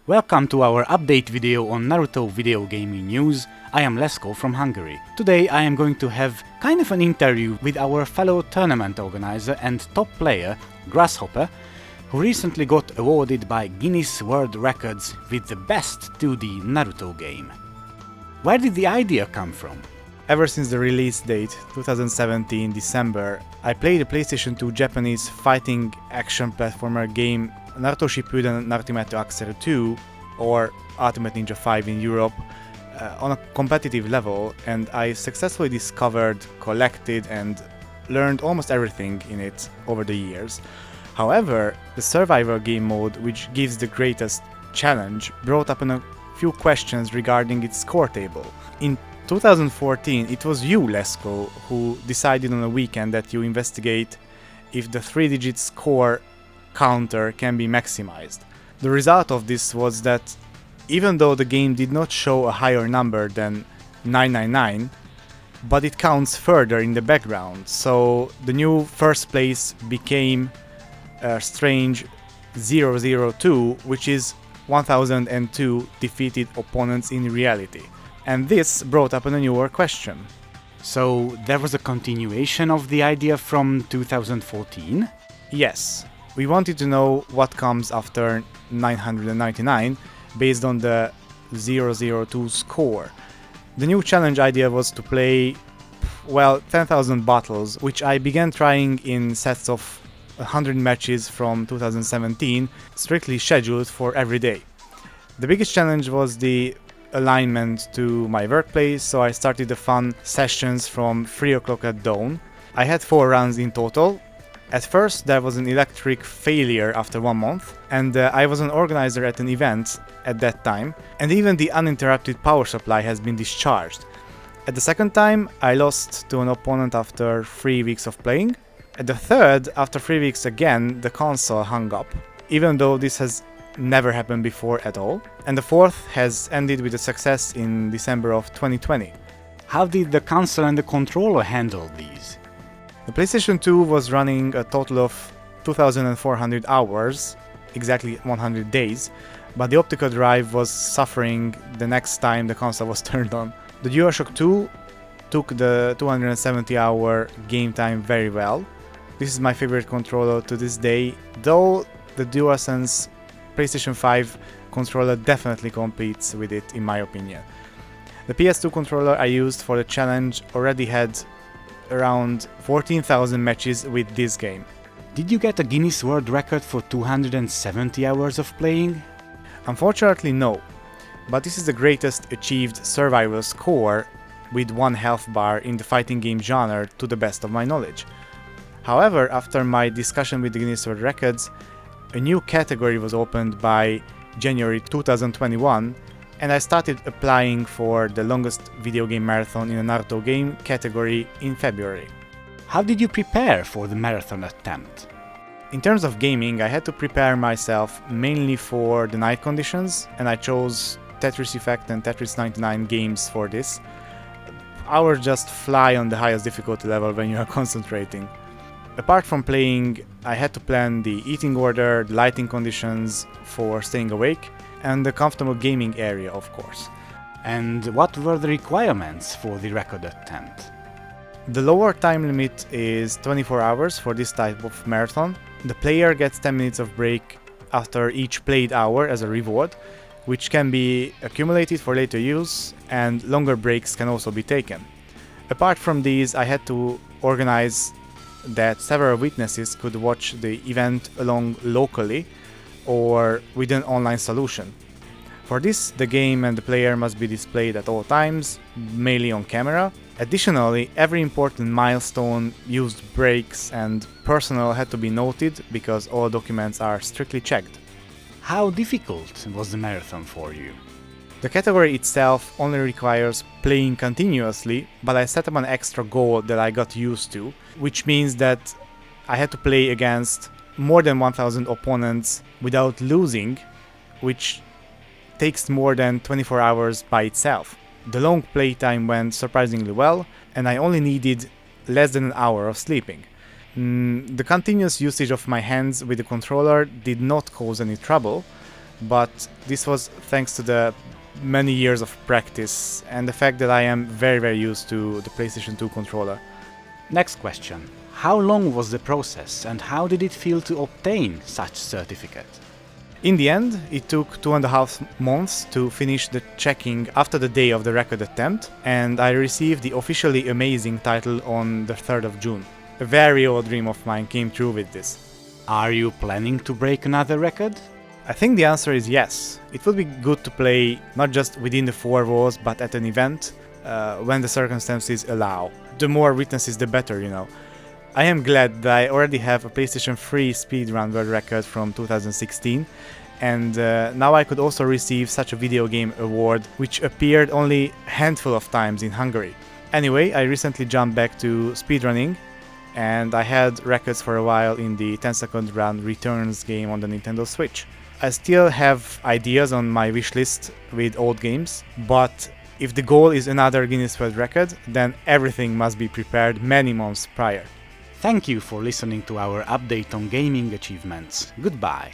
Welcome to our update video on Naruto video gaming news. I am Lesko from Hungary. Today I am going to have kind of an interview with our fellow tournament organizer and top player, Grasshopper, who recently got awarded by Guinness World Records with the best 2D Naruto game. Where did the idea come from? Ever since the release date, 2017 December, I played a PlayStation 2 Japanese fighting action platformer game Naruto Shippuden Naruto Accero 2 or Ultimate Ninja 5 in Europe on a competitive level, and I successfully discovered, collected and learned almost everything in it over the years. However, the survival game mode, which gives the greatest challenge, brought up a few questions regarding its score table. In 2014, it was you, Lesko, who decided on a weekend that you investigate if the 3-digit score counter can be maximized. The result of this was that even though the game did not show a higher number than 999, but it counts further in the background, so the new first place became a strange 002, which is 1002 defeated opponents in reality. And this brought up a newer question. So there was a continuation of the idea from 2014? Yes. We wanted to know what comes after 999 based on the 002 score. The new challenge idea was to play, 10,000 battles, which I began trying in sets of 100 matches from 2017, strictly scheduled for every day. The biggest challenge was the alignment to my workplace, so I started the fun sessions from 3 o'clock at dawn. I had 4 runs in total. At first there was an electric failure after 1 month, and I was an organizer at an event at that time, and even the uninterrupted power supply has been discharged. At the second time I lost to an opponent after 3 weeks of playing. At the third, after 3 weeks again, the console hung up, even though this has never happened before at all. And the fourth has ended with a success in December of 2020. How did the console and the controller handle these? The PlayStation 2 was running a total of 2,400 hours, exactly 100 days, but the optical drive was suffering the next time the console was turned on. The DualShock 2 took the 270-hour game time very well. This is my favorite controller to this day, though the DualSense PlayStation 5 controller definitely competes with it in my opinion. The PS2 controller I used for the challenge already had around 14,000 matches with this game. Did you get a Guinness World Record for 270 hours of playing? Unfortunately no, but this is the greatest achieved survival score with 1 health bar in the fighting game genre to the best of my knowledge. However, after my discussion with the Guinness World Records, a new category was opened by January 2021, and I started applying for the longest video game marathon in a Naruto game category in February. How did you prepare for the marathon attempt? In terms of gaming, I had to prepare myself mainly for the night conditions, and I chose Tetris Effect and Tetris 99 games for this. Hours just fly on the highest difficulty level when you are concentrating. Apart from playing, I had to plan the eating order, the lighting conditions for staying awake, and the comfortable gaming area, of course. And what were the requirements for the record attempt? The lower time limit is 24 hours for this type of marathon. The player gets 10 minutes of break after each played hour as a reward, which can be accumulated for later use, and longer breaks can also be taken. Apart from these, I had to organize that several witnesses could watch the event along locally or with an online solution. For this, the game and the player must be displayed at all times, mainly on camera. Additionally, every important milestone, used breaks and personnel had to be noted because all documents are strictly checked. How difficult was the marathon for you? The category itself only requires playing continuously, but I set up an extra goal that I got used to, which means that I had to play against more than 1,000 opponents without losing, which takes more than 24 hours by itself. The long playtime went surprisingly well, and I only needed less than an hour of sleeping. The continuous usage of my hands with the controller did not cause any trouble, but this was thanks to the many years of practice and the fact that I am very used to the PlayStation 2 controller. Next question. How long was the process and how did it feel to obtain such certificate? In the end, it took 2.5 months to finish the checking after the day of the record attempt, and I received the officially amazing title on the 3rd of June. A very old dream of mine came true with this. Are you planning to break another record? I think the answer is yes. It would be good to play not just within the four walls, but at an event when the circumstances allow. The more witnesses, the better, you know. I am glad that I already have a PlayStation 3 speedrun world record from 2016, and now I could also receive such a video game award, which appeared only a handful of times in Hungary. Anyway, I recently jumped back to speedrunning, and I had records for a while in the 10-second run Returns game on the Nintendo Switch. I still have ideas on my wishlist with old games, but if the goal is another Guinness World Record, then everything must be prepared many months prior. Thank you for listening to our update on gaming achievements. Goodbye.